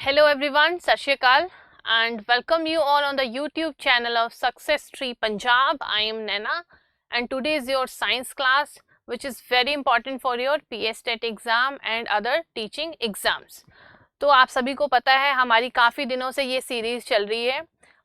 Hello everyone, Sat Shri Akal and welcome you all on the YouTube channel of Success Tree Punjab. I am Naina and today is your science class which is very important for your PSTET exam and other teaching exams. तो आप सभी को पता है हमारी काफ़ी दिनों से ये सीरीज़ चल रही है.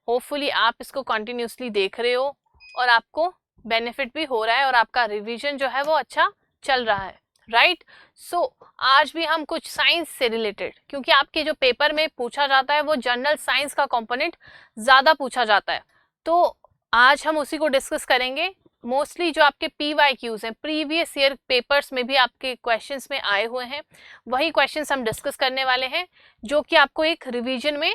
होपफुली आप इसको कंटिन्यूसली देख रहे हो और आपको बेनिफिट भी हो रहा है और आपका रिवीजन जो है वो अच्छा चल रहा है, राइट. सो आज भी हम कुछ साइंस से रिलेटेड, क्योंकि आपके जो पेपर में पूछा जाता है वो जनरल साइंस का कंपोनेंट ज़्यादा पूछा जाता है, तो आज हम उसी को डिस्कस करेंगे. मोस्टली जो आपके PYQs हैं, प्रीवियस ईयर पेपर्स में भी आपके क्वेश्चंस में आए हुए हैं, वही क्वेश्चंस हम डिस्कस करने वाले हैं जो कि आपको एक रिवीजन में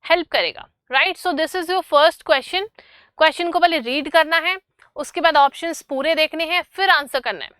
हेल्प करेगा, right. So this is your first question को पहले रीड करना है, उसके बाद ऑप्शंस पूरे देखने हैं, फिर आंसर करना है.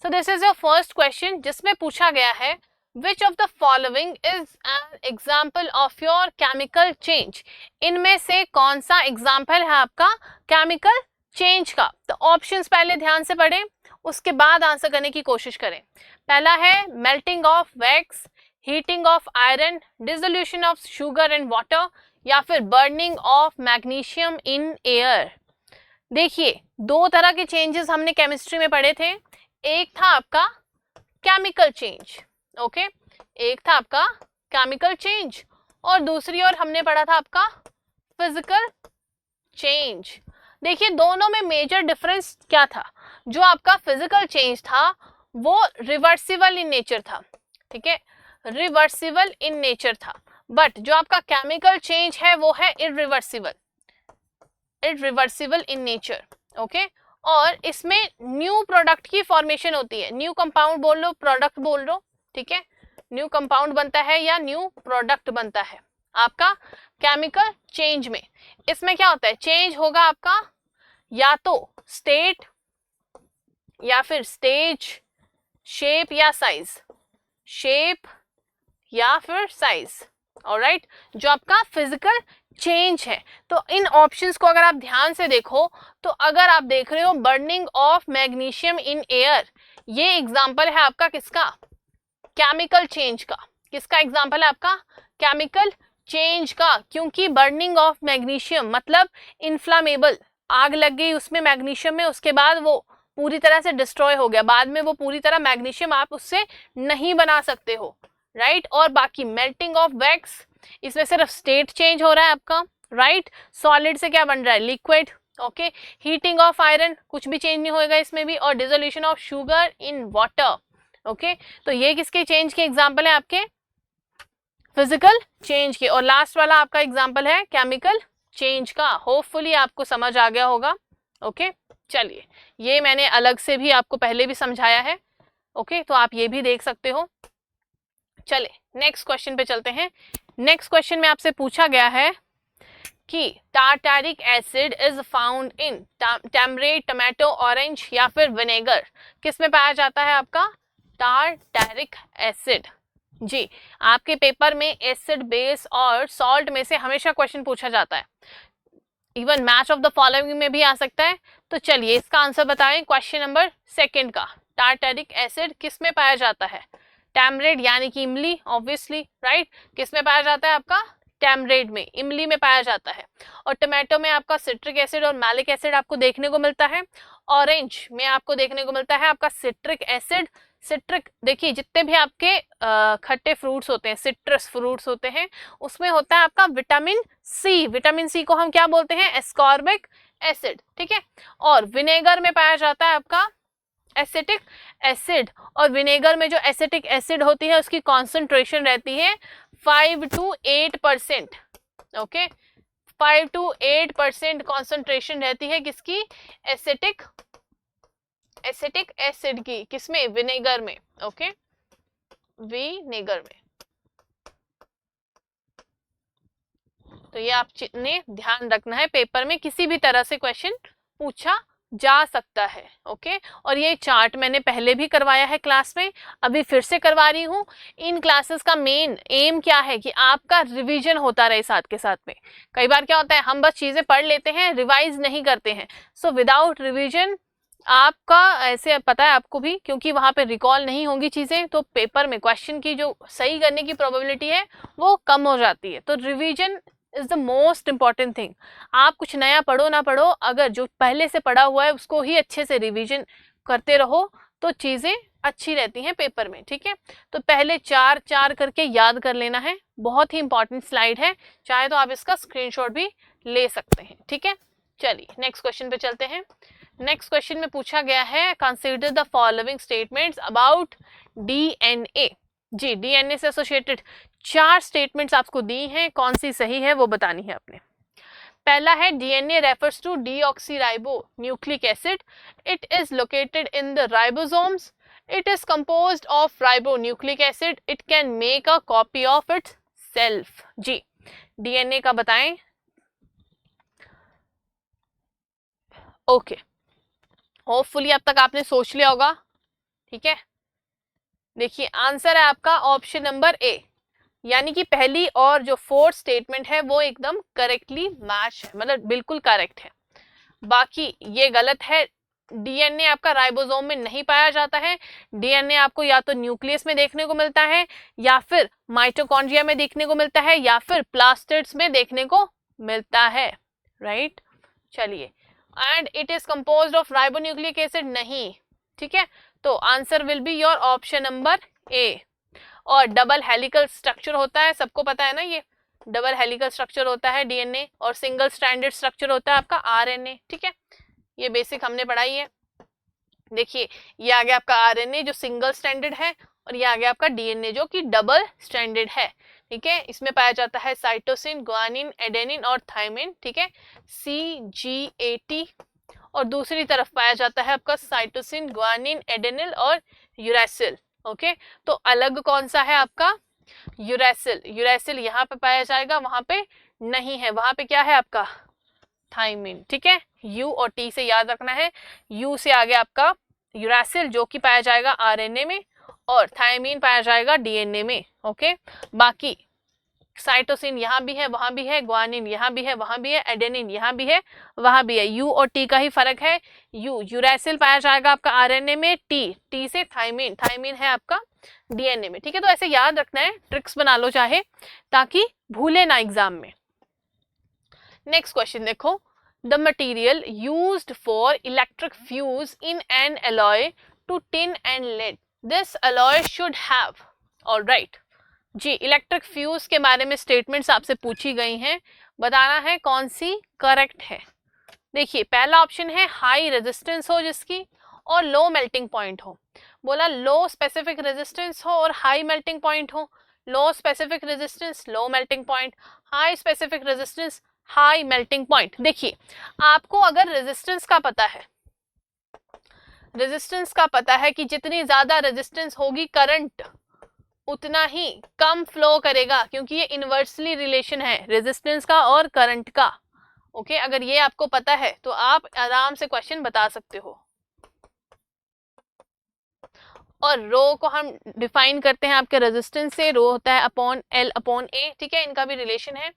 So this is your first question जिसमें पूछा गया है which of the following is an example of your chemical change. इनमें से कौन सा एग्जाम्पल है आपका केमिकल चेंज का. तो ऑप्शंस पहले ध्यान से पढ़ें, उसके बाद आंसर करने की कोशिश करें. पहला है melting of wax, heating of iron, dissolution of sugar and water, या फिर burning of magnesium in air. देखिए दो तरह के चेंजेस हमने केमिस्ट्री में पढ़े थे. एक था आपका केमिकल चेंज, ओके, एक था आपका केमिकल चेंज और दूसरी ओर हमने पढ़ा था आपका फिजिकल चेंज. देखिए दोनों में मेजर डिफरेंस क्या था. जो आपका फिजिकल चेंज था वो रिवर्सिबल इन नेचर था, ठीक है, रिवर्सिबल इन नेचर था. बट जो आपका केमिकल चेंज है वो है इरिवर्सिबल इन नेचर, ओके. और इसमें न्यू प्रोडक्ट की फॉर्मेशन होती है. न्यू कंपाउंड बोल लो, प्रोडक्ट बोल लो, ठीक है, न्यू कंपाउंड बनता है या न्यू प्रोडक्ट बनता है आपका केमिकल चेंज में. इसमें क्या होता है, चेंज होगा आपका या तो स्टेट या फिर स्टेज, शेप या साइज, शेप या फिर साइज, ऑलराइट, जो आपका फिजिकल चेंज है. तो इन ऑप्शंस को अगर आप ध्यान से देखो तो अगर आप देख रहे हो burning of magnesium in air, ये एग्जांपल है आपका किसका, केमिकल चेंज का. किसका एग्जांपल है आपका, केमिकल चेंज का. क्योंकि बर्निंग ऑफ मैग्नीशियम मतलब इन्फ्लामेबल, आग लग गई उसमें मैग्नीशियम में, उसके बाद वो पूरी तरह से डिस्ट्रॉय हो गया, बाद में वो पूरी तरह मैग्नीशियम आप उससे नहीं बना सकते हो, राइट. और बाकी मेल्टिंग ऑफ वैक्स, इसमें सिर्फ स्टेट चेंज हो रहा है आपका, राइट. सॉलिड से क्या बन रहा है, liquid, okay. Heating of iron, कुछ भी चेंज नहीं होएगा इसमें भी. और dissolution of sugar in water, okay. तो ये किसके चेंज के एग्जांपल है, आपके फिजिकल चेंज के. और लास्ट वाला आपका एग्जांपल है केमिकल चेंज का. होपफुली आपको समझ आ गया होगा, ओके. चलिए ये मैंने अलग से भी आपको पहले भी समझाया है, ओके, तो आप ये भी देख सकते हो. चले नेक्स्ट क्वेश्चन पे चलते हैं. नेक्स्ट क्वेश्चन में आपसे पूछा गया है कि tartaric acid is found in tamarind, tomato, orange या फिर विनेगर. किस में पाया जाता है आपका टार्टारिक एसिड. जी आपके पेपर में एसिड, बेस और सॉल्ट में से हमेशा क्वेश्चन पूछा जाता है. Even match of the following में भी आ सकता है. तो चलिए इसका आंसर बताएं. क्वेश्चन नंबर 2 का, टार्टारिक एसिड किस में पाया जाता है, टैमरेट यानी कि इमली, ऑब्वियसली, राइट. किस में पाया जाता है आपका, टैमरेट में, इमली में पाया जाता है. और टमाटो में आपका सिट्रिक एसिड और मैलिक एसिड आपको देखने को मिलता है. ऑरेंज में आपको देखने को मिलता है आपका सिट्रिक एसिड. सिट्रिक, देखिए जितने भी आपके खट्टे फ्रूट्स होते हैं, सिट्रस फ्रूट्स होते हैं, उसमें होता है आपका विटामिन सी. विटामिन सी को हम क्या बोलते हैं, एस्कॉर्बिक एसिड, ठीक है. और विनेगर में पाया जाता है आपका एसिटिक एसिड. और विनेगर में जो एसिटिक एसिड होती है उसकी कॉन्सेंट्रेशन रहती है 5 to 8%, ओके. 5 to 8% कॉन्सेंट्रेशन रहती है किसकी, एसिटिक एसिड की. किसमें, विनेगर में, ओके, विनेगर में. तो ये आपने ध्यान रखना है, पेपर में किसी भी तरह से क्वेश्चन पूछा जा सकता है, ओके. और ये चार्ट मैंने पहले भी करवाया है क्लास में, अभी फिर से करवा रही हूँ. इन क्लासेस का मेन एम क्या है कि आपका रिवीजन होता रहे साथ के साथ में. कई बार क्या होता है हम बस चीजें पढ़ लेते हैं, रिवाइज नहीं करते हैं. सो विदाउट रिवीजन आपका ऐसे पता है आपको भी, क्योंकि वहां पे रिकॉल नहीं होंगी चीजें, तो पेपर में क्वेश्चन की जो सही करने की प्रोबेबिलिटी है वो कम हो जाती है। तो revision is the most important thing. आप कुछ नया पढ़ो ना पढ़ो, अगर जो पहले से पढ़ा हुआ है उसको ही अच्छे से रिवीजन करते रहो तो चीजें अच्छी रहती हैं पेपर में, ठीक है। तो पहले 4 करके याद कर लेना है, बहुत ही इंपॉर्टेंट स्लाइड है, चाहे तो आप इसका स्क्रीनशॉट भी ले सकते हैं, ठीक है। चलिए नेक्स्ट क्वेश्चन पे चलते हैं। नेक्स्ट क्वेश्चन में पूछा गया है, consider the following statements about DNA. जी, डीएनए से एसोसिएटेड 4 स्टेटमेंट्स आपको दी हैं, कौन सी सही है वो बतानी है आपने। पहला है DNA refers to deoxyribo nucleic acid, it is located in the ribosomes, it is composed of ribonucleic acid, it can make a copy of its self. जी, डीएनए का बताएं। ओके, होपफुली अब तक आपने सोच लिया होगा, ठीक है। देखिए आंसर है आपका ऑप्शन नंबर ए, यानी कि पहली और जो 4th स्टेटमेंट है वो एकदम करेक्टली मैच है, मतलब बिल्कुल करेक्ट है। बाकी ये गलत है, डीएनए आपका राइबोसोम में नहीं पाया जाता है। डीएनए आपको या तो न्यूक्लियस में देखने को मिलता है, या फिर माइटोकॉन्ड्रिया में देखने को मिलता है, या फिर प्लास्टिड्स में देखने को मिलता है, राइट। चलिए, and it is composed of ribonucleic acid, नहीं, ठीक है। तो answer will be your option number A. और डबल हेलिकल स्ट्रक्चर होता है, सबको पता है ना, ये डबल हेलिकल स्ट्रक्चर होता है डीएनए, और सिंगल स्ट्रैंडेड स्ट्रक्चर होता है आपका आरएनए, ठीक है। ये बेसिक हमने पढ़ाई है। देखिए ये आ गया आपका आरएनए जो सिंगल स्ट्रैंडेड है, और ये आ गया आपका डीएनए जो कि डबल स्ट्रैंडेड है, ठीक है। इसमें पाया जाता है साइटोसिन, ग्वानिन, एडेनिन और थायमिन, ठीक है, CGAT। और दूसरी तरफ पाया जाता है आपका साइटोसिन, ग्वानिन, एडेनिल और यूरैसिल, ओके। तो अलग कौन सा है आपका, यूरैसिल। यूरैसिल यहाँ पे पाया जाएगा, वहां पे नहीं है, वहां पे क्या है आपका थायमिन, ठीक है। यू और टी से याद रखना है, यू से आगे आपका यूरैसिल जो कि पाया जाएगा आरएनए में, और थायमिन पाया जाएगा डीएनए में, ओके। बाकी साइटोसिन यहाँ भी है, वहां भी है, ग्वानिन यहाँ भी है, वहां भी है, एडेनिन यहाँ भी है, वहां भी है। यू और टी का ही फर्क है, यू यूरैसिल पाया जाएगा आपका आरएनए में, टी से थायमिन, थायमिन है आपका डीएनए में, ठीक है। तो ऐसे याद रखना है, ट्रिक्स बना लो चाहे, ताकि भूले ना एग्जाम में। नेक्स्ट क्वेश्चन देखो, the material used for electric fuse in an alloy to tin and lead, this alloy should have, alright. जी, इलेक्ट्रिक फ्यूज के बारे में स्टेटमेंट्स आपसे पूछी गई हैं, बताना है कौन सी करेक्ट है। देखिए पहला ऑप्शन है हाई रेजिस्टेंस हो जिसकी, और लो मेल्टिंग पॉइंट हो। बोला लो स्पेसिफिक रेजिस्टेंस हो और हाई मेल्टिंग पॉइंट हो, लो specific resistance, low melting point, high specific resistance, high melting point. देखिए आपको अगर रेजिस्टेंस का पता है, रेजिस्टेंस का पता है कि जितनी ज्यादा रेजिस्टेंस होगी करंट उतना ही कम फ्लो करेगा, क्योंकि ये इनवर्सली रिलेशन है रेजिस्टेंस का और करंट का, ओके। अगर ये आपको पता है तो आप आराम से क्वेश्चन बता सकते हो। और रो को हम डिफाइन करते हैं आपके रेजिस्टेंस से, रो होता है अपॉन एल अपॉन ए, ठीक है, इनका भी रिलेशन है,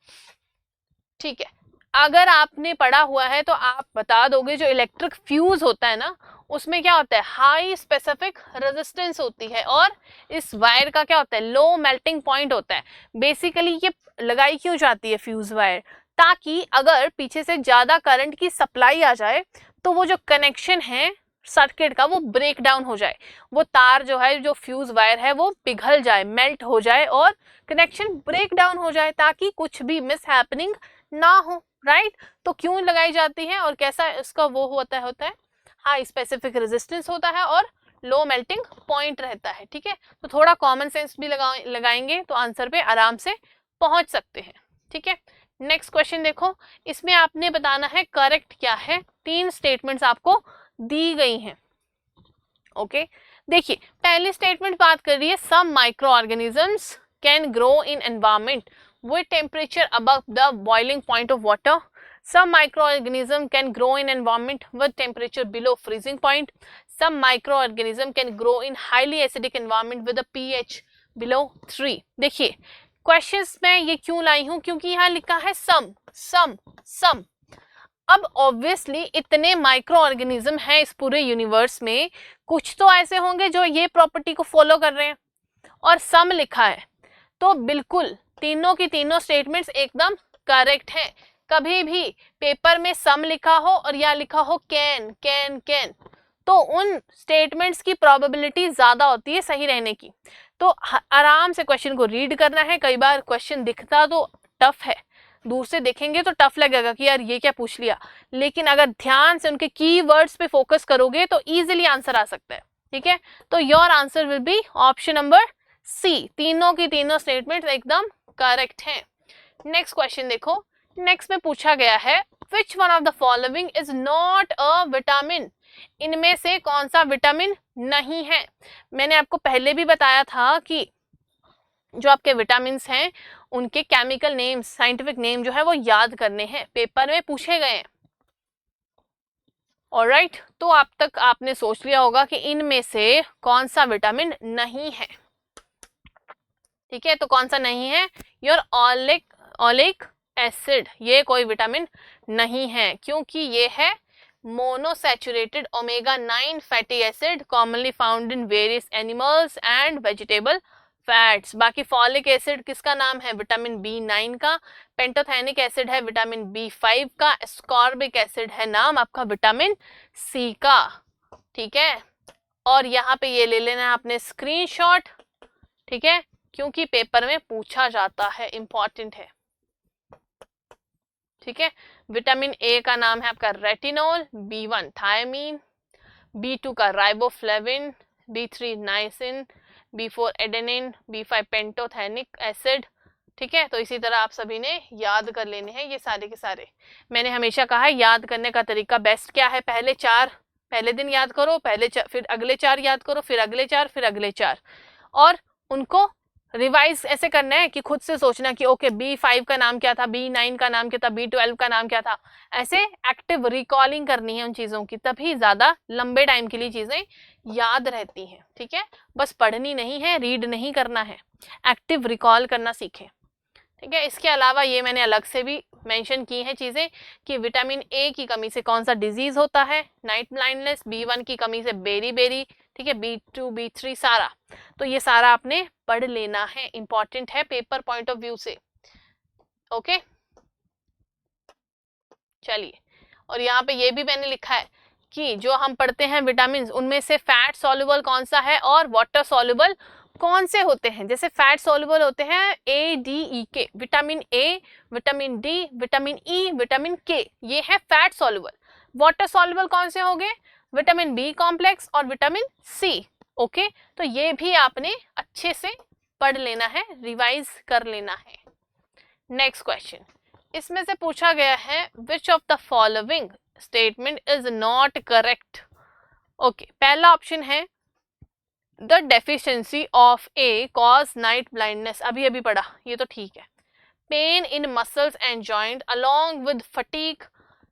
ठीक है। अगर आपने पढ़ा हुआ है तो आप बता दोगे, जो इलेक्ट्रिक फ्यूज होता है ना उसमें क्या होता है, हाई स्पेसिफिक रेजिस्टेंस होती है, और इस वायर का क्या होता है, लो मेल्टिंग पॉइंट होता है। बेसिकली ये लगाई क्यों जाती है फ्यूज वायर, ताकि अगर पीछे से ज्यादा करंट की सप्लाई आ जाए तो वो जो कनेक्शन है सर्किट का वो ब्रेक डाउन हो जाए, वो तार जो है, जो फ्यूज वायर है वो पिघल जाए, मेल्ट हो जाए और कनेक्शन ब्रेक डाउन हो जाए, ताकि कुछ भी मिस हैपनिंग ना हो, राइट। तो क्यों लगाई जाती है और कैसा इसका वो होता है हाई स्पेसिफिक रेजिस्टेंस होता है और लो मेल्टिंग पॉइंट रहता है, ठीक है। तो थोड़ा कॉमन सेंस भी लगाएंगे तो आंसर पे आराम से पहुंच सकते हैं, ठीक है। नेक्स्ट क्वेश्चन देखो, इसमें आपने बताना है करेक्ट क्या है, 3 स्टेटमेंट्स आपको दी गई हैं, ओके। देखिए पहली स्टेटमेंट बात कर रही है, some micro organisms can grow in environment with temperature above the boiling point of water. Some microorganism can grow in environment with temperature below freezing point. Some microorganism can grow in highly acidic environment with a pH below 3. देखिए questions में ये क्यों लाई हूं, क्योंकि यहाँ लिखा है सम, अब ऑब्वियसली इतने माइक्रो ऑर्गेनिज्म हैं इस पूरे यूनिवर्स में, कुछ तो ऐसे होंगे जो ये प्रॉपर्टी को फॉलो कर रहे हैं, और सम लिखा है, तो बिल्कुल तीनों की तीनों स्टेटमेंट्स एकदम करेक्ट हैं। कभी भी पेपर में सम लिखा हो और या लिखा हो कैन कैन कैन, तो उन स्टेटमेंट्स की प्रोबेबिलिटी ज्यादा होती है सही रहने की। तो आराम से क्वेश्चन को रीड करना है। कई बार क्वेश्चन दिखता तो टफ है, दूर से देखेंगे तो टफ लगेगा कि यार ये क्या पूछ लिया, लेकिन अगर ध्यान से उनके कीवर्ड्स पे फोकस करोगे तो इजीली आंसर आ सकता है। ठीक है, तो your answer will be option number C, तीनों की तीनों स्टेटमेंट एकदम करेक्ट हैं। नेक्स्ट क्वेश्चन देखो, नेक्स्ट में पूछा गया है which one of the following is not a vitamin, इनमें से कौन सा विटामिन नहीं है। मैंने आपको पहले भी बताया था कि जो आपके विटामिन्स हैं उनके केमिकल नेम्स, साइंटिफिक नेम जो है वो याद करने हैं, पेपर में पूछे गए हैं। ऑलराइट, तो अब तक आपने सोच लिया होगा कि इनमें से कौन सा विटामिन नहीं है। ठीक है, तो कौन सा नहीं है, योर ऑलिक एसिड, ये कोई विटामिन नहीं है, क्योंकि ये है monosaturated omega 9 fatty acid commonly found in various animals and vegetable fats. बाकी फॉलिक एसिड किसका नाम है, विटामिन B9 का, पेंटोथेनिक एसिड है विटामिन B5 का, एस्कॉर्बिक एसिड है नाम आपका विटामिन C का। ठीक है, और यहाँ पे ये ले लेना है आपने स्क्रीनशॉट। ठीक है, क्योंकि पेपर में पूछा जाता है, इंपॉर्टेंट है। ठीक है, विटामिन ए का नाम है आपका रेटिनोल, B1 थायमीन, B2 का riboflavin, B3 niacin, B4 adenine, B5 pantothenic acid. ठीक है, तो इसी तरह आप सभी ने याद कर लेने हैं ये सारे के सारे। मैंने हमेशा कहा है याद करने का तरीका बेस्ट क्या है, पहले 4 पहले दिन याद करो, फिर अगले 4 याद करो, फिर अगले 4, फिर अगले 4, और उनको रिवाइज ऐसे करना है कि खुद से सोचना कि ओके B5 का नाम क्या था, B9 का नाम क्या था, B12 का नाम क्या था, ऐसे एक्टिव रिकॉलिंग करनी है उन चीज़ों की, तभी ज़्यादा लंबे टाइम के लिए चीज़ें याद रहती हैं। ठीक है, बस पढ़नी नहीं है, रीड नहीं करना है, एक्टिव रिकॉल करना सीखें। ठीक है, इसके अलावा ये मैंने अलग से भी मेंशन की हैं चीज़ें कि विटामिन ए की कमी से कौन सा डिजीज होता है, नाइट ब्लाइंडनेस, B1 की कमी से बेरी, ठीक है, B2 B3 सारा, तो ये सारा आपने पढ़ लेना है, इंपॉर्टेंट है पेपर पॉइंट ऑफ व्यू से। ओके, चलिए, और यहाँ पे ये भी मैंने लिखा है कि जो हम पढ़ते हैं विटामिन उनमें से फैट सॉल्युबल कौन सा है और वाटर सॉल्युबल कौन से होते हैं। जैसे फैट सॉल्युबल होते हैं ADEK, vitamin A, vitamin D, vitamin E, vitamin के, ये है फैट सॉल्युबल। वाटर सॉल्युबल कौन से होंगे, विटामिन बी कॉम्प्लेक्स और विटामिन सी। ओके, तो ये भी आपने अच्छे से पढ़ लेना है, रिवाइज कर लेना है। नेक्स्ट क्वेश्चन, इसमें से पूछा गया है which of the following statement is not correct. Okay, पहला ऑप्शन है the deficiency of A cause night blindness, अभी अभी पढ़ा, ये तो ठीक है। Pain in muscles and joint along with fatigue,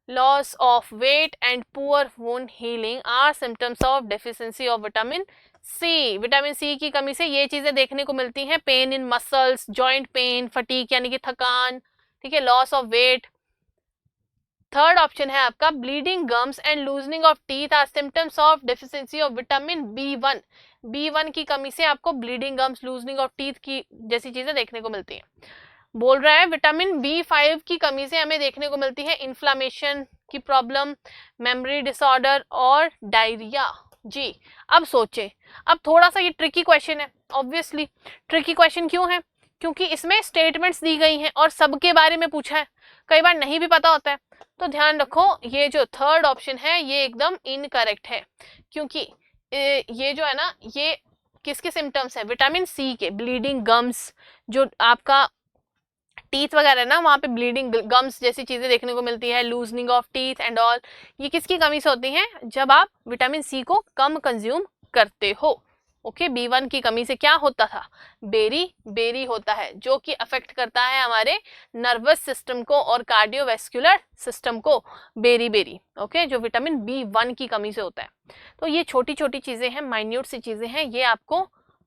loss of weight and poor wound healing are symptoms of deficiency of vitamin C. Vitamin C की कमी से ये चीजें देखने को मिलती हैं, pain in muscles, joint pain, fatigue यानी कि थकान, ठीक है, loss of weight. Third option है आपका bleeding gums and loosening of teeth are symptoms of deficiency of vitamin B1। B1 की कमी से आपको bleeding gums, loosening of teeth की जैसी चीजें देखने को मिलती हैं। बोल रहा है विटामिन B5 की कमी से हमें देखने को मिलती है इन्फ्लामेशन की प्रॉब्लम, मेमोरी डिसऑर्डर और डायरिया। जी, अब सोचें, अब थोड़ा सा ये ट्रिकी क्वेश्चन है। ऑब्वियसली ट्रिकी क्वेश्चन क्यों है, क्योंकि इसमें स्टेटमेंट्स दी गई हैं और सबके बारे में पूछा है, कई बार नहीं भी पता होता है। तो ध्यान रखो, ये जो थर्ड ऑप्शन है ये एकदम इनकरेक्ट है, क्योंकि ये जो है ना, ये किसके सिम्टम्स है, विटामिन सी के। ब्लीडिंग गम्स, जो आपका टीथ वगैरह ना, वहाँ पे ब्लीडिंग गम्स जैसी चीजें देखने को मिलती है, loosening of teeth and all, ये किसकी कमी से होती हैं, जब आप विटामिन सी को कम कंज्यूम करते हो। ओके, B1 की कमी से क्या होता था, बेरी होता है, जो कि अफेक्ट करता है हमारे नर्वस सिस्टम को और कार्डियोवैस्कुलर सिस्टम को, बेरी। ओके, जो विटामिन B1 की कमी से होता है। तो ये छोटी छोटी चीजें हैं, माइन्यूट सी चीजें हैं, ये आपको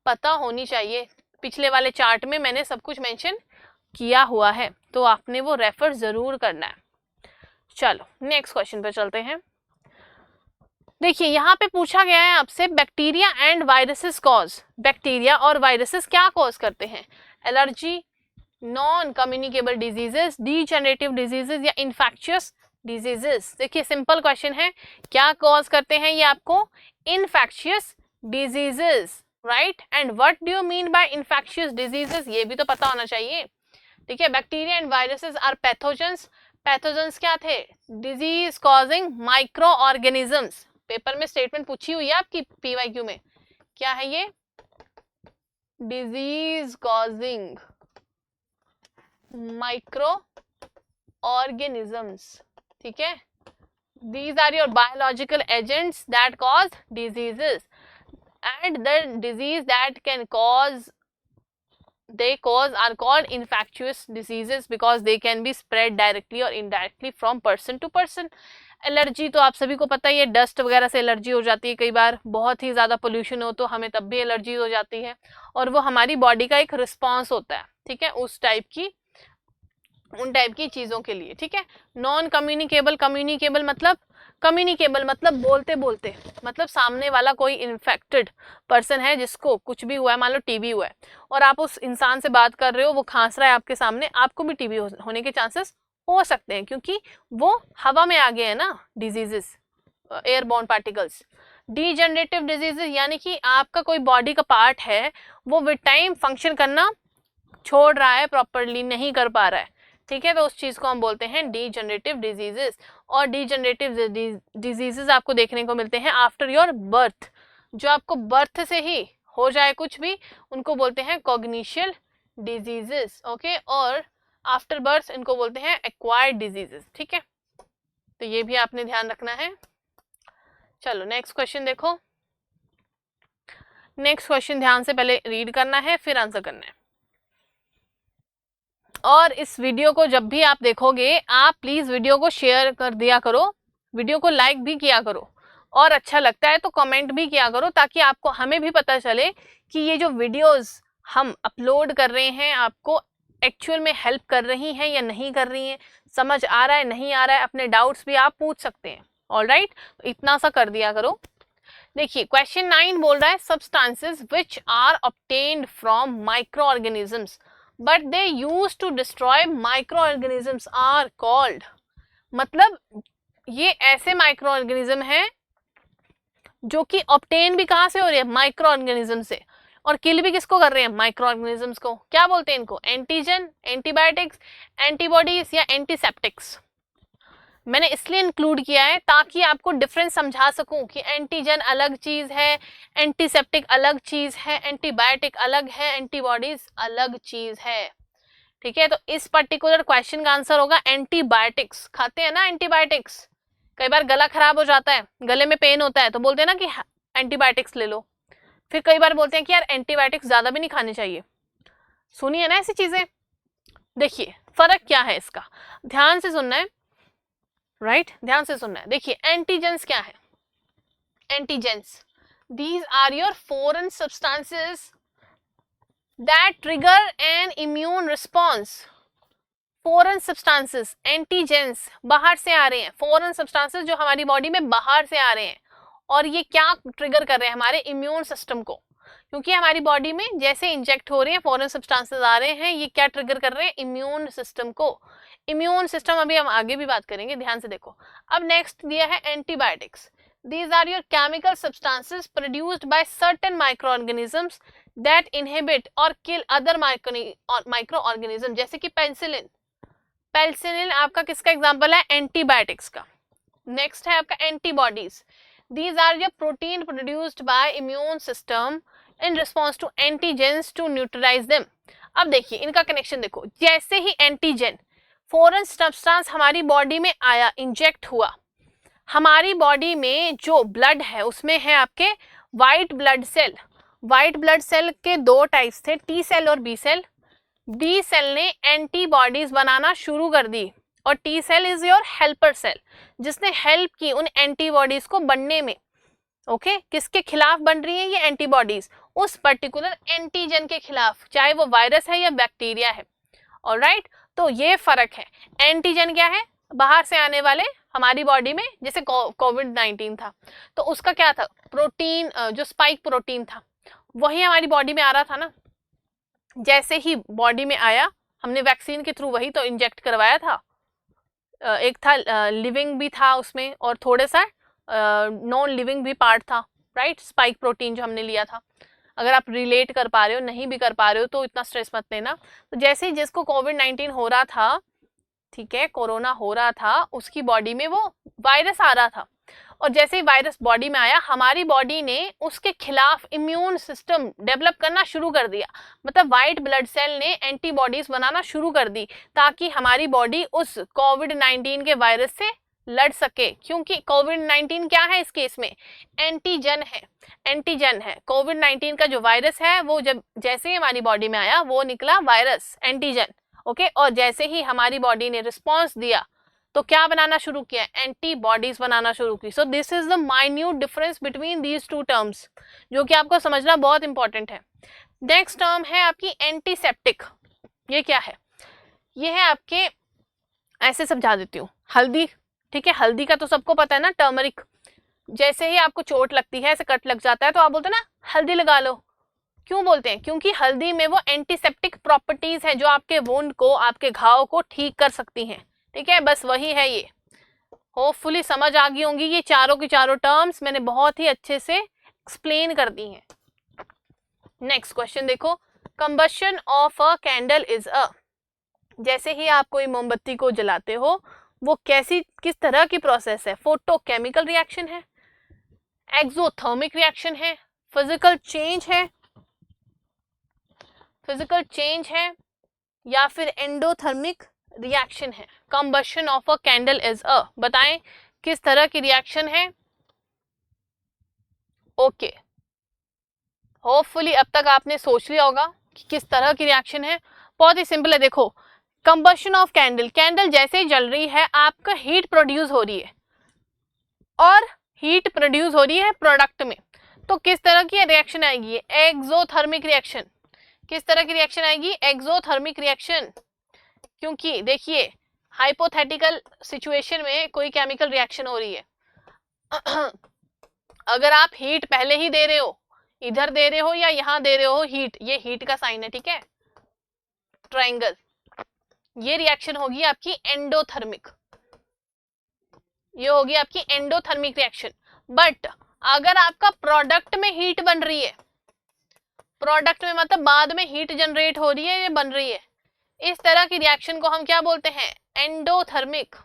पता होनी चाहिए। पिछले वाले चार्ट में मैंने सब कुछ मेंशन किया हुआ है, तो आपने वो रेफर जरूर करना है। चलो नेक्स्ट क्वेश्चन पे चलते हैं। देखिए यहाँ पे पूछा गया है आपसे bacteria and viruses cause, bacteria और वायरसेस क्या कॉज करते हैं? Allergy, non communicable diseases, degenerative diseases या इन्फेक्शियस डिजीजेस। देखिए सिंपल क्वेश्चन है, क्या कॉज करते हैं ये आपको? Infectious diseases, right. And what do you mean by infectious diseases, ये भी तो पता होना चाहिए। ठीक है, bacteria and viruses are pathogens, pathogens क्या थे? Disease causing micro organisms. Paper में स्टेटमेंट पूछी हुई है आपकी पीवाईक्यू में, क्या है ये? डिजीज कॉजिंग माइक्रो ऑर्गेनिजम्स, ठीक है। These are your biological agents that cause diseases, and the disease that can cause are called infectious diseases because they can be spread directly or indirectly from person to person. Allergy तो आप सभी को पता ही है, dust वगैरह से allergy हो जाती है, कई बार बहुत ही ज़्यादा पोल्यूशन हो तो हमें तब भी एलर्जी हो जाती है, और वो हमारी बॉडी का एक रिस्पॉन्स होता है, ठीक है, उन टाइप की चीज़ों के लिए, ठीक है। नॉन कम्युनिकेबल, कम्युनिकेबल मतलब बोलते बोलते, मतलब सामने वाला कोई इन्फेक्टेड पर्सन है जिसको कुछ भी हुआ है, मान लो टीबी हुआ है और आप उस इंसान से बात कर रहे हो, वो खांस रहा है आपके सामने, आपको भी टीबी होने के चांसेस हो सकते हैं क्योंकि वो हवा में आ गए हैं ना diseases, airborne particles. Degenerative diseases यानी कि आपका कोई बॉडी का पार्ट है वो विद टाइम फंक्शन करना छोड़ रहा है, प्रॉपरली नहीं कर पा रहा है, ठीक है, तो उस चीज को हम बोलते हैं डीजेनरेटिव डिजीजेस। और डीजेनरेटिव डिजीजेस आपको देखने को मिलते हैं आफ्टर योर बर्थ, जो आपको बर्थ से ही हो जाए कुछ भी, उनको बोलते हैं कॉग्निशियल डिजीजेस, ओके। और आफ्टर बर्थ इनको बोलते हैं एक्वायर्ड डिजीजेस, ठीक है, तो ये भी आपने ध्यान रखना है। चलो नेक्स्ट क्वेश्चन देखो, नेक्स्ट क्वेश्चन ध्यान से पहले रीड करना है फिर आंसर करना है। और इस वीडियो को जब भी आप देखोगे आप प्लीज वीडियो को शेयर कर दिया करो, वीडियो को लाइक भी किया करो, और अच्छा लगता है तो कमेंट भी किया करो, ताकि आपको हमें भी पता चले कि ये जो वीडियोस हम अपलोड कर रहे हैं आपको एक्चुअल में हेल्प कर रही हैं या नहीं कर रही हैं, समझ आ रहा है नहीं आ रहा है, अपने डाउट्स भी आप पूछ सकते हैं। ऑलराइट, तो इतना सा कर दिया करो। देखिए क्वेश्चन 9 बोल रहा है substances which are obtained from micro organisms but they use to destroy micro organisms are called. मतलब ये ऐसे माइक्रो ऑर्गेनिज्म है जो कि ऑब्टेन भी कहां से हो रही है? माइक्रो ऑर्गेनिज्म से, और किल भी किसको कर रहे हैं? माइक्रो ऑर्गेनिजम्स को। क्या बोलते हैं इनको? एंटीजन, एंटीबायोटिक्स, एंटीबॉडीज या एंटीसेप्टिक्स। मैंने इसलिए इंक्लूड किया है ताकि आपको डिफरेंस समझा सकूं कि एंटीजन अलग चीज है, एंटीसेप्टिक अलग चीज है, एंटीबायोटिक अलग है, एंटीबॉडीज अलग चीज है, ठीक है। तो इस पर्टिकुलर क्वेश्चन का आंसर होगा एंटीबायोटिक्स। खाते हैं ना एंटीबायोटिक्स, कई बार गला खराब हो जाता है, गले में पेन होता है तो बोलते हैं ना कि एंटीबायोटिक्स ले लो, फिर कई बार बोलते हैं कि यार एंटीबायोटिक्स ज्यादा भी नहीं खाने चाहिए। सुनिए ना ऐसी चीजें। देखिए फर्क क्या है इसका, ध्यान से सुनना है, राइट, ध्यान से सुनना है। देखिए एंटीजेंस क्या है? Antigens, these are your foreign substances that trigger an immune response. Foreign substances, antigens बाहर से आ रहे हैं, फॉरेन सब्सटेंसेस जो हमारी बॉडी में बाहर से आ रहे हैं, और ये क्या ट्रिगर कर रहे हैं? हमारे इम्यून सिस्टम को, क्योंकि हमारी बॉडी में जैसे इंजेक्ट हो रहे हैं फॉरेन सब्सटेंसेस आ रहे हैं, ये क्या ट्रिगर कर रहे हैं? इम्यून सिस्टम को। इम्यून सिस्टम अभी हम आगे भी बात करेंगे, ध्यान से देखो। अब नेक्स्ट दिया है antibiotics. These are your chemical substances produced by certain microorganisms that inhibit or kill other microorganisms, जैसे कि पेनिसिलिन। पेनिसिलिन आपका किसका एग्जांपल है? एंटीबायोटिक्स का। नेक्स्ट है आपका antibodies. These are your protein produced by immune system in response to antigens to neutralize them। अब देखिए इनका कनेक्शन देखो, जैसे ही एंटीजन फॉरेन सब्सटेंस हमारी बॉडी में आया, इंजेक्ट हुआ, हमारी बॉडी में जो ब्लड है उसमें है आपके white blood cell. White blood cell के दो टाइप्स थे, टी सेल और बी सेल। बी सेल ने एंटीबॉडीज बनाना शुरू कर दी, और T cell is your helper cell, जिसने हेल्प की उन एंटीबॉडीज को बनने में। ओके, किसके खिलाफ बन रही है ये एंटीबॉडीज? उस पर्टिकुलर एंटीजन के खिलाफ, चाहे वो वायरस है या बैक्टीरिया है। ऑलराइट, तो ये फर्क है। एंटीजन क्या है? बाहर से आने वाले हमारी बॉडी में, जैसे कोविड-19 था तो उसका क्या था, प्रोटीन, जो स्पाइक प्रोटीन था वही हमारी बॉडी में आ रहा था ना। जैसे ही बॉडी में आया, हमने वैक्सीन के थ्रू वही तो इंजेक्ट करवाया था। एक था लिविंग भी था उसमें और थोड़ा सा नॉन लिविंग भी पार्ट था, राइट, स्पाइक प्रोटीन जो हमने लिया था। अगर आप रिलेट कर पा रहे हो, नहीं भी कर पा रहे हो तो इतना स्ट्रेस मत लेना। तो जैसे ही जिसको कोविड-19 हो रहा था, ठीक है, कोरोना हो रहा था, उसकी बॉडी में वो वायरस आ रहा था, और जैसे ही वायरस बॉडी में आया, हमारी बॉडी ने उसके खिलाफ इम्यून सिस्टम डेवलप करना शुरू कर दिया। मतलब वाइट ब्लड सेल ने एंटीबॉडीज बनाना शुरू कर दी, ताकि हमारी बॉडी उस कोविड-19 के वायरस से लड़ सके। क्योंकि कोविड-19 क्या है इस केस में, एंटीजन है, एंटीजन है। कोविड-19 का जो वायरस है वो जब जैसे ही हमारी बॉडी में आया वो निकला वायरस, एंटीजन, ओके। और जैसे ही हमारी बॉडी ने रिस्पॉन्स दिया तो क्या बनाना शुरू किया, एंटीबॉडीज बनाना शुरू की। सो this is the minute difference between these two terms, जो कि आपको समझना बहुत इंपॉर्टेंट है। नेक्स्ट टर्म है आपकी एंटीसेप्टिक। ये क्या है, ये है आपके, ऐसे समझा देती हूँ, हल्दी, ठीक है, हल्दी का तो सबको पता है ना, टर्मरिक। जैसे ही आपको चोट लगती है, ऐसे कट लग जाता है, तो आप बोलते हैं ना हल्दी लगा लो। क्यों बोलते हैं, क्योंकि हल्दी में वो एंटीसेप्टिक प्रॉपर्टीज है जो आपके वुंड को, आपके घाव को ठीक कर सकती हैं, ठीक है, बस वही है ये। होपफुली समझ आ गई होंगी, ये चारों की चारों टर्म्स मैंने बहुत ही अच्छे से एक्सप्लेन कर दी हैं। नेक्स्ट क्वेश्चन देखो, combustion of a candle is a, जैसे ही आप कोई मोमबत्ती को जलाते हो, वो किस तरह की प्रोसेस है, फोटोकेमिकल रिएक्शन है, एक्सोथर्मिक रिएक्शन है, फिजिकल चेंज है, या फिर एंडोथर्मिक रिएक्शन है। Combustion of a candle is a, बताएं किस तरह की रिएक्शन है। ओके, होपफुली अब तक आपने सोच लिया होगा कि किस तरह की रिएक्शन है। बहुत ही सिंपल है, देखो, कंबशन ऑफ कैंडल, कैंडल जैसे ही जल रही है आपका हीट प्रोड्यूस हो रही है, और हीट प्रोड्यूस हो रही है प्रोडक्ट में, तो किस तरह की रिएक्शन आएगी, एक्सोथर्मिक रिएक्शन। किस तरह की रिएक्शन आएगी, एक्सोथर्मिक रिएक्शन। क्योंकि देखिए, हाइपोथेटिकल सिचुएशन में कोई केमिकल रिएक्शन हो रही है अगर आप हीट पहले ही दे रहे हो, इधर दे रहे हो या यहाँ दे रहे हो हीट, ये हीट का साइन है, ठीक है, ट्रायंगल, ये रिएक्शन होगी आपकी एंडोथर्मिक, ये होगी आपकी एंडोथर्मिक रिएक्शन। बट अगर आपका प्रोडक्ट में हीट बन रही है, प्रोडक्ट में मतलब बाद में हीट जनरेट हो रही है, ये बन रही है, इस तरह की रिएक्शन को हम क्या बोलते हैं, एंडोथर्मिक,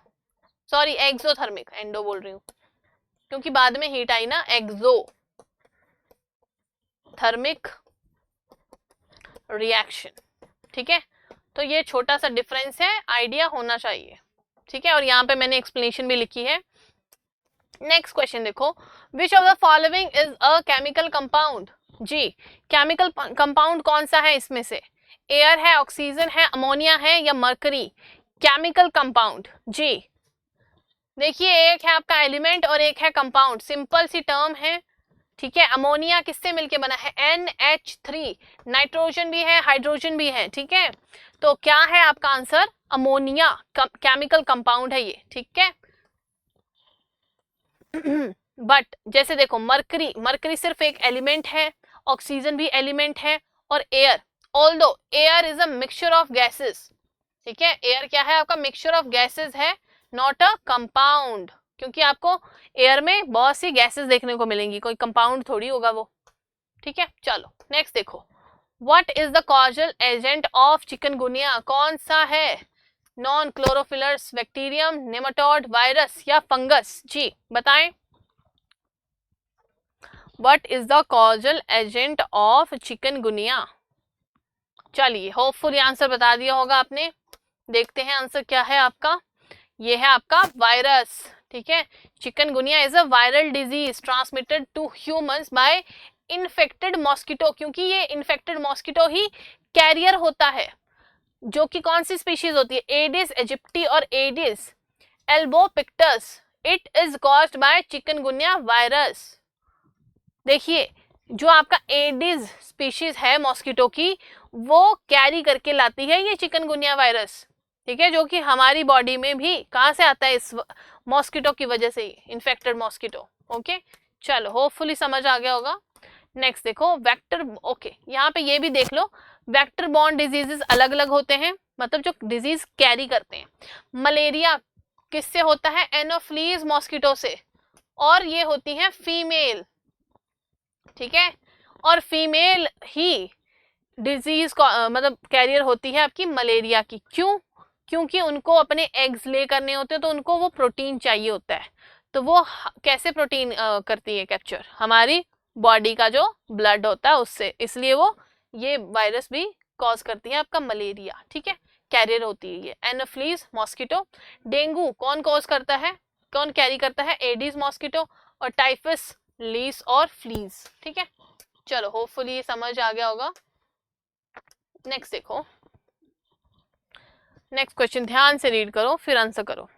सॉरी एक्सोथर्मिक, एंडो बोल रही हूँ क्योंकि बाद में हीट आई ना, एक्सोथर्मिक रिएक्शन, ठीक है। तो ये छोटा सा डिफरेंस है, आइडिया होना चाहिए, ठीक है, और यहाँ पे मैंने एक्सप्लेनेशन भी लिखी है। नेक्स्ट क्वेश्चन देखो, which of the following is a chemical compound, जी, केमिकल कंपाउंड कौन सा है इसमें से, एयर है, ऑक्सीजन है, अमोनिया है, या मरकरी। केमिकल कंपाउंड, जी देखिए, एक है आपका एलिमेंट और एक है कंपाउंड, सिंपल सी टर्म है, ठीक है। अमोनिया किससे मिलके बना है, NH3, नाइट्रोजन भी है, हाइड्रोजन भी है, ठीक है। तो क्या है आपका आंसर, अमोनिया केमिकल कंपाउंड है ये, ठीक है। बट जैसे देखो, मरकरी सिर्फ एक एलिमेंट है, ऑक्सीजन भी एलिमेंट है, और air, although air is a mixture of gases, ठीक है, एयर क्या है आपका, मिक्सचर ऑफ गैसेस है, नॉट अ कंपाउंड, क्योंकि आपको एयर में बहुत सी गैसेस देखने को मिलेंगी, कोई कंपाउंड थोड़ी होगा वो, ठीक है। चलो नेक्स्ट देखो, what is the causal agent of chikungunya, कौन सा है, नॉन क्लोरोफिलर्स, बैक्टीरियम, नेमाटोड, वायरस, या फंगस, जी बताएं। What is the causal agent of chikungunya, चलिए होपफुली आंसर बता दिया होगा आपने। देखते हैं आंसर क्या है आपका, ये है आपका वायरस, ठीक है। Chikungunya is a viral disease transmitted to humans by infected mosquito, क्योंकि ये इन्फेक्टेड मॉस्किटो ही कैरियर होता है, जो कि कौन सी स्पीशीज होती है, एडिस एजिप्टी और Aedes albopictus. It is caused by chikungunya virus. देखिए, जो आपका एडिस स्पीशीज है मॉस्किटो की, वो कैरी करके लाती है ये चिकनगुनिया वायरस, ठीक है, जो कि हमारी बॉडी में भी कहाँ से आता है, इस मॉस्किटो की वजह से ही, इन्फेक्टेड मॉस्किटो। ओके, चलो होपफुली समझ आ गया होगा। नेक्स्ट देखो वेक्टर, ओके यहाँ पे ये भी देख लो, वेक्टर बॉर्न डिजीजेस अलग अलग होते हैं, मतलब जो डिजीज कैरी करते हैं। मलेरिया किससे होता है, एनोफ्लीज मॉस्किटो से, और ये होती है फीमेल, ठीक है, और फीमेल ही डिजीज को मतलब कैरियर होती है आपकी मलेरिया की। क्यों, क्योंकि उनको अपने एग्स ले करने होते हैं, तो उनको वो प्रोटीन चाहिए होता है। तो वो कैसे प्रोटीन करती है कैप्चर, हमारी बॉडी का जो ब्लड होता है उससे, इसलिए वो ये वायरस भी कॉज करती है आपका मलेरिया, ठीक है, कैरियर होती है ये एनोफ्लीज मॉस्किटो। डेंगू कौन कॉज करता है, कौन कैरी करता है, एडीज मॉस्किटो, और टाइफस लीस और फ्लीज, ठीक है। चलो होपफुली ये समझ आ गया होगा। नेक्स्ट देखो, नेक्स्ट क्वेश्चन ध्यान से रीड करो फिर आंसर करो।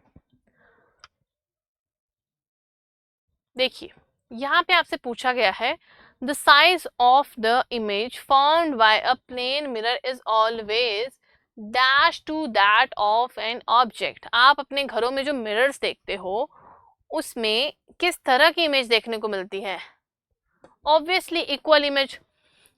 देखिए यहाँ पे आपसे पूछा गया है, the size of the image found by a plane mirror is always dash to that of an object. आप अपने घरों में जो मिरर्स देखते हो उसमें किस तरह की इमेज देखने को मिलती है, ऑब्वियसली इक्वल इमेज।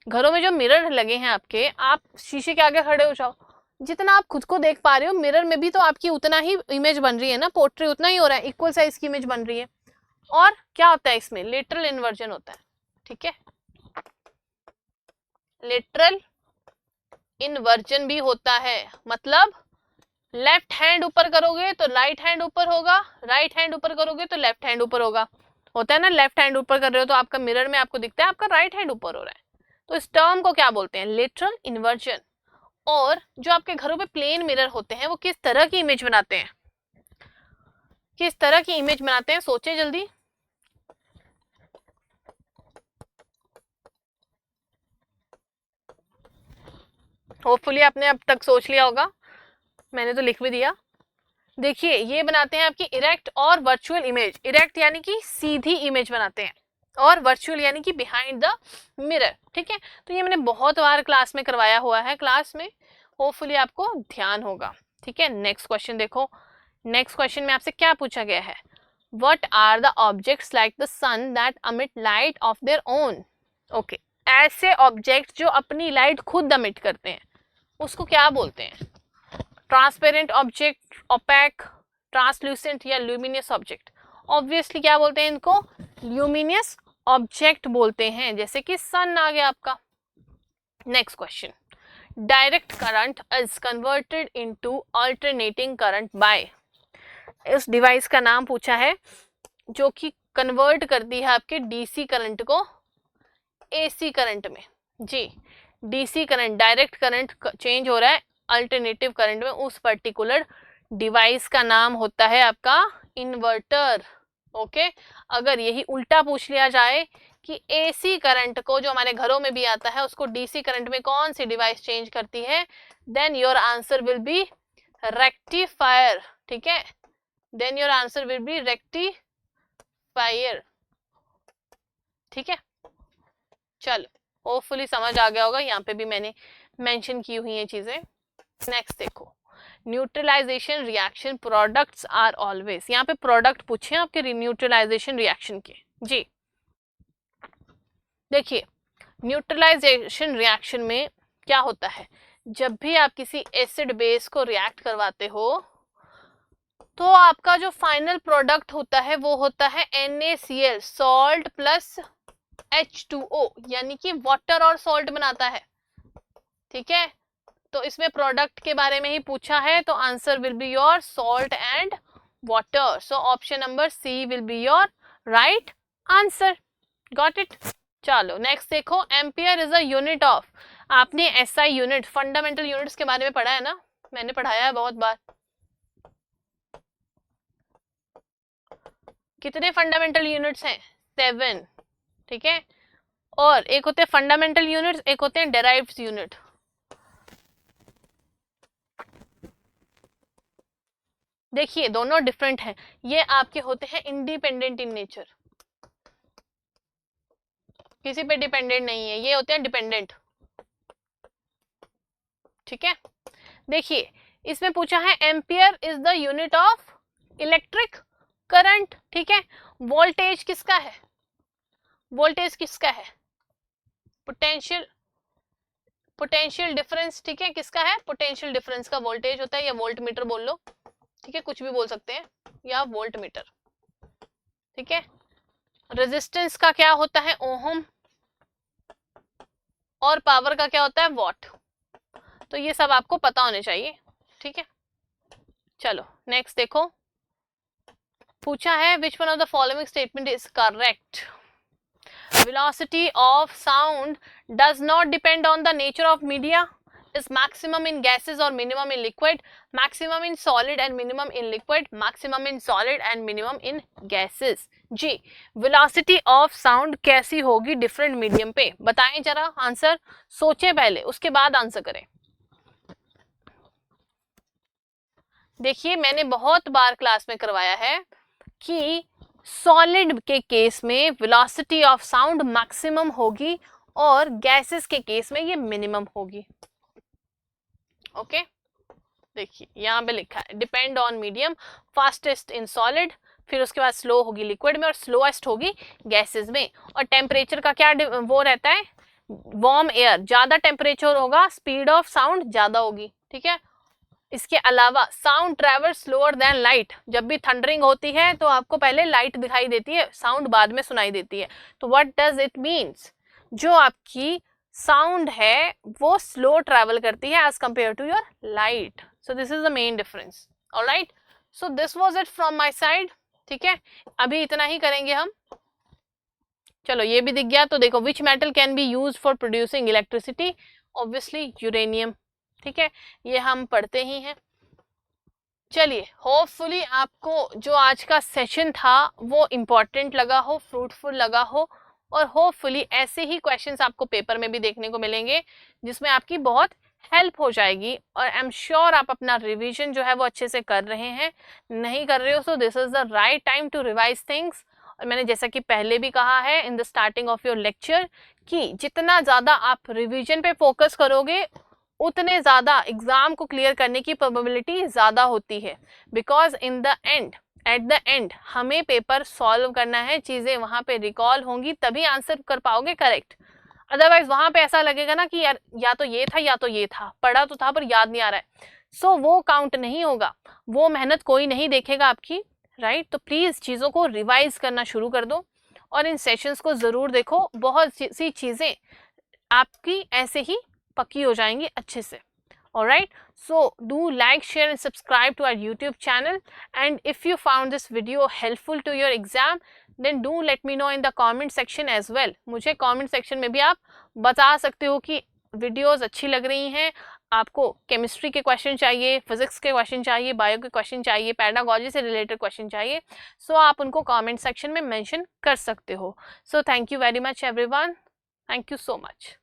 घरों में जो मिरर लगे हैं आपके, आप शीशे के आगे खड़े हो जाओ, जितना आप खुद को देख पा रहे हो मिरर में भी तो आपकी उतना ही इमेज बन रही है ना, पोर्ट्रेट उतना ही हो रहा है, इक्वल साइज की इमेज बन रही है। और क्या होता है इसमें, लिटरल इन्वर्जन होता है, ठीक है, लिटरल इन्वर्जन भी होता है, मतलब लेफ्ट हैंड ऊपर करोगे तो राइट हैंड ऊपर होगा, राइट हैंड ऊपर करोगे तो लेफ्ट हैंड ऊपर होगा, होता है ना, लेफ्ट हैंड ऊपर कर रहे हो तो आपका मिरर में आपको दिखता है आपका राइट हैंड ऊपर हो रहा है, तो इस टर्म को क्या बोलते हैं, लिटरल इन्वर्जन। और जो आपके घरों पे प्लेन मिरर होते हैं वो किस तरह की इमेज बनाते हैं, किस तरह की इमेज बनाते हैं, सोचे जल्दी। होपफुली आपने अब तक सोच लिया होगा, मैंने तो लिख भी दिया। देखिए ये बनाते हैं आपकी इरेक्ट और वर्चुअल इमेज, इरेक्ट यानी कि सीधी इमेज बनाते हैं, और वर्चुअल यानी कि बिहाइंड द मिरर, ठीक है। तो ये मैंने बहुत बार क्लास में करवाया हुआ है, क्लास में होपफुली आपको ध्यान होगा, ठीक है। नेक्स्ट क्वेश्चन देखो, नेक्स्ट क्वेश्चन में आपसे क्या पूछा गया है, what are the objects like the sun that emit light of their own. Okay, ऐसे ऑब्जेक्ट जो अपनी लाइट खुद अमिट करते हैं उसको क्या बोलते हैं, ट्रांसपेरेंट ऑब्जेक्ट, ओपैक, ट्रांसल्यूसेंट या ल्यूमिनियस ऑब्जेक्ट। ऑब्वियसली क्या बोलते हैं इनको, ल्यूमिनियस ऑब्जेक्ट बोलते हैं, जैसे कि सन आ गया आपका। Next question, direct current is converted into alternating current by, इस डिवाइस का नाम पूछा है जो कि कन्वर्ट करती है आपके डीसी करंट को एसी करंट में। जी, DC current, direct current change हो रहा है अल्टरनेटिव करंट में, उस पर्टिकुलर डिवाइस का नाम होता है आपका इन्वर्टर। ओके, अगर यही उल्टा पूछ लिया जाए कि एसी करंट को जो हमारे घरों में भी आता है उसको डीसी करंट में कौन सी डिवाइस चेंज करती है, then your answer will be rectifier, ठीक है, then your answer will be rectifier, ठीक है। चलो होपफुली समझ आ गया होगा, यहाँ पे भी मैंने मेंशन की हुई हैं चीजें। नेक्स्ट देखो, neutralization reaction products are always, यहाँ पे प्रोडक्ट पूछे आपके न्यूट्रलाइजेशन रिएक्शन के। जी देखिए, न्यूट्रलाइजेशन रिएक्शन में क्या होता है, जब भी आप किसी एसिड बेस को रिएक्ट करवाते हो तो आपका जो फाइनल प्रोडक्ट होता है वो होता है NaCl, सॉल्ट प्लस H2O, यानी कि वाटर और सॉल्ट बनाता है, ठीक है। तो इसमें प्रोडक्ट के बारे में ही पूछा है, तो answer will be your salt and water, so option number C will be your right answer, got it. चलो नेक्स्ट देखो, ampere is a unit of, आपने SI यूनिट, फंडामेंटल यूनिट्स के बारे में पढ़ा है ना, मैंने पढ़ाया है बहुत बार। कितने फंडामेंटल यूनिट्स हैं, 7, ठीक है, और एक होते हैं फंडामेंटल यूनिट्स, एक होते हैं डेराइव्ड यूनिट। देखिए दोनों डिफरेंट हैं, ये आपके होते हैं इंडिपेंडेंट इन नेचर, किसी पे डिपेंडेंट नहीं है, ये होते हैं डिपेंडेंट, ठीक है। देखिए इसमें पूछा है ampere is the unit of electric current, ठीक है। वोल्टेज किसका है, वोल्टेज किसका है, पोटेंशियल डिफरेंस, ठीक है, किसका है, पोटेंशियल डिफरेंस का वोल्टेज होता है, या वोल्ट मीटर बोल लो, ठीक है, कुछ भी बोल सकते हैं, या वोल्ट मीटर, ठीक है। रेजिस्टेंस का क्या होता है, ओहम, और पावर का क्या होता है, वॉट। तो ये सब आपको पता होने चाहिए, ठीक है। चलो नेक्स्ट देखो, पूछा है which one of the following statement is correct. Velocity of sound does not depend on the nature of media, is maximum in gases or minimum in liquid, maximum in solid and minimum in liquid, maximum in solid and minimum in gases। जी, velocity of sound कैसी होगी different medium पे, बताएं जरा answer, सोचे पहले उसके बाद आंसर करें। देखिए मैंने बहुत बार क्लास में करवाया है कि सॉलिड के केस में वेलोसिटी ऑफ साउंड मैक्सिमम होगी और गैसेस के केस में ये मिनिमम होगी। ओके, देखिए यहाँ पे लिखा है depend on medium, fastest in solid, फिर उसके बाद स्लो होगी लिक्विड में और स्लोएस्ट होगी गैसेस में। और टेम्परेचर का क्या वो रहता है, वार्म एयर, ज्यादा टेम्परेचर होगा स्पीड ऑफ साउंड ज्यादा होगी, ठीक है। इसके अलावा sound travel slower then light, जब भी थंडरिंग होती है तो आपको पहले लाइट दिखाई देती है, साउंड बाद में सुनाई देती है। तो व्हाट डज इट मीन्स, जो आपकी साउंड है वो स्लो ट्रेवल करती है as compare to your light. So this is the main difference. Alright, so this was it from my side, ठीक है। अभी इतना ही करेंगे हम। चलो ये भी दिख गया। तो देखो, which metal can be used for producing electricity, obviously uranium, ठीक है, ये हम पढ़ते ही हैं। चलिए, होपफुली आपको जो आज का सेशन था वो इम्पोर्टेंट लगा हो, फ्रूटफुल लगा हो, और होपफुली ऐसे ही क्वेश्चंस आपको पेपर में भी देखने को मिलेंगे जिसमें आपकी बहुत हेल्प हो जाएगी। और आई एम श्योर आप अपना रिवीजन जो है वो अच्छे से कर रहे हैं, नहीं कर रहे हो so this is the right time to revise things. और मैंने जैसा कि पहले भी कहा है in the starting of your lecture कि जितना ज़्यादा आप रिविजन पे फोकस करोगे उतने ज़्यादा एग्ज़ाम को क्लियर करने की प्रोबेबिलिटी ज़्यादा होती है। Because in the end, at the end हमें पेपर सॉल्व करना है, चीज़ें वहाँ पे रिकॉल होंगी तभी आंसर कर पाओगे करेक्ट। अदरवाइज वहाँ पे ऐसा लगेगा ना कि यार या तो ये था या तो ये था, पढ़ा तो था पर याद नहीं आ रहा है, सो वो काउंट नहीं होगा, वो मेहनत कोई नहीं देखेगा आपकी, राइट। तो प्लीज़ चीज़ों को रिवाइज करना शुरू कर दो और इन सेशंस को ज़रूर देखो, बहुत सी चीज़ें आपकी ऐसे ही पक्की हो जाएंगी अच्छे से। Alright, so do like, share and subscribe to our YouTube channel, and if you found this video helpful to your exam then do let me know in the comment section as well। मुझे comment section में भी आप बता सकते हो कि videos अच्छी लग रही हैं, आपको केमिस्ट्री के क्वेश्चन चाहिए, फिजिक्स के क्वेश्चन चाहिए, बायो के क्वेश्चन चाहिए, पेडागोजी से रिलेटेड क्वेश्चन चाहिए, सो आप उनको कमेंट सेक्शन में मेंशन कर सकते हो। So thank you very much everyone, thank you so much.